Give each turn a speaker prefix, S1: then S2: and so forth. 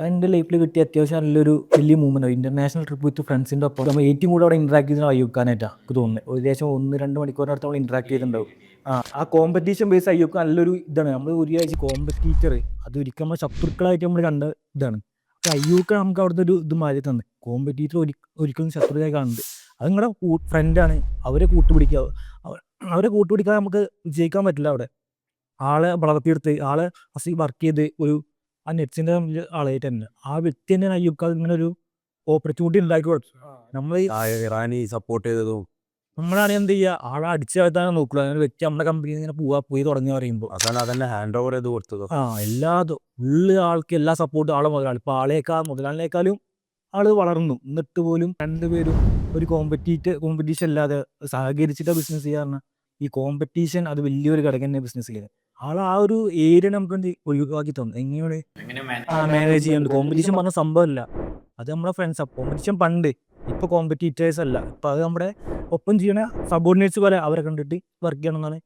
S1: എൻ്റെ ലൈഫിൽ കിട്ടിയ അത്യാവശ്യം നല്ലൊരു വലിയ മൂവ്മെൻറ്റ് ഇൻ്റർനാഷണൽ ട്രിപ്പ് വിത്ത് ഫ്രണ്ട്സിൻ്റെ ഒപ്പം നമ്മൾ ഏറ്റവും കൂടുതൽ അവിടെ ഇൻട്രാക്ട് ചെയ്തത് അയ്യൂക്കാനായിട്ടാണ് എനിക്ക് തോന്നുന്നത്. ഏകദേശം 1-2 മണിക്കൂറിനടുത്ത് നമ്മൾ ഇൻട്രാക്ട് ചെയ്തിട്ടുണ്ടാവും. ആ കോമ്പറ്റീഷൻ ബേസ് അയ്യൂക്ക നല്ലൊരു ഇതാണ്. നമ്മൾ ഒരു ആഴ്ച കോമ്പറ്റീറ്റർ അത് ഒരിക്കൽ നമ്മൾ ശത്രുക്കളായിട്ട് നമ്മൾ കണ്ട ഇതാണ്. പക്ഷെ അയ്യൂക്ക നമുക്ക് അവിടുത്തെ ഒരു ഇത് മാറി തന്നെ. കോമ്പറ്റീറ്റർ ഒരിക്കലും ശത്രുതായി കാണുന്നുണ്ട്. അത് നിങ്ങളുടെ ഫ്രണ്ടാണ്. അവരെ കൂട്ടുപിടിക്കുക. അവരെ കൂട്ടുപിടിക്കാതെ നമുക്ക് വിജയിക്കാൻ പറ്റില്ല അവിടെ. ആളെ വളർത്തിയെടുത്ത് ആളെ വർക്ക് ചെയ്ത് ഒരു ആ നെറ്റ്സിൻ്റെ ആളായിട്ട് തന്നെ ആ വ്യക്തി തന്നെയാണ് അയ്യൂബ് ഇങ്ങനെ ഒരു ഓപ്പർച്യൂണിറ്റി ഉണ്ടാക്കി കൊടുത്തു. നമ്മൾ
S2: ഇറാനി സപ്പോർട്ട് ചെയ്തതും
S1: നമ്മളാണെങ്കിൽ എന്ത് ചെയ്യുക, ആളെ അടിച്ചു വരുത്താൻ നോക്കുക. അങ്ങനെ വ്യക്തി നമ്മുടെ കമ്പനിയിൽ ഇങ്ങനെ പോയി തുടങ്ങി പറയുമ്പോൾ
S2: അതാണ് അതന്നെ ഹാൻഡ് ഓവർ ചെയ്ത് കൊടുത്തത്.
S1: എല്ലാതും ആൾക്ക് എല്ലാ സപ്പോർട്ടും ആളെ മുതലാളി ഇപ്പോൾ മുതലാളിനേക്കാളും ആള് വളർന്നു. എന്നിട്ട് പോലും രണ്ടുപേരും ഒരു കോമ്പറ്റീഷൻ അല്ലാതെ സഹകരിച്ചിട്ട് ബിസിനസ് ചെയ്യാറുണ്ട്. ഈ കോമ്പറ്റീഷൻ അത് വലിയൊരു ഘടകം തന്നെ ബിസിനസ് ചെയ്യുന്നത്. ആ ഒരു ഏരിയ നമുക്ക് ഒഴിവാക്കി തന്നു. എങ്ങനെ മാനേജ് ചെയ്യാൻ കോമ്പറ്റീഷൻ പറഞ്ഞ സംഭവമല്ല. അത് നമ്മുടെ ഫ്രണ്ട്സാണ്. കോമ്പറ്റീഷൻ പണ്ട്, ഇപ്പോൾ കോമ്പറ്റീറ്റേഴ്സ് അല്ല. ഇപ്പം അത് നമ്മുടെ ഒപ്പം ചെയ്യണ സബോർഡിനേറ്റ്സ് പോലെ അവരെ കണ്ടിട്ട് വർക്ക് ചെയ്യണം എന്നാണ്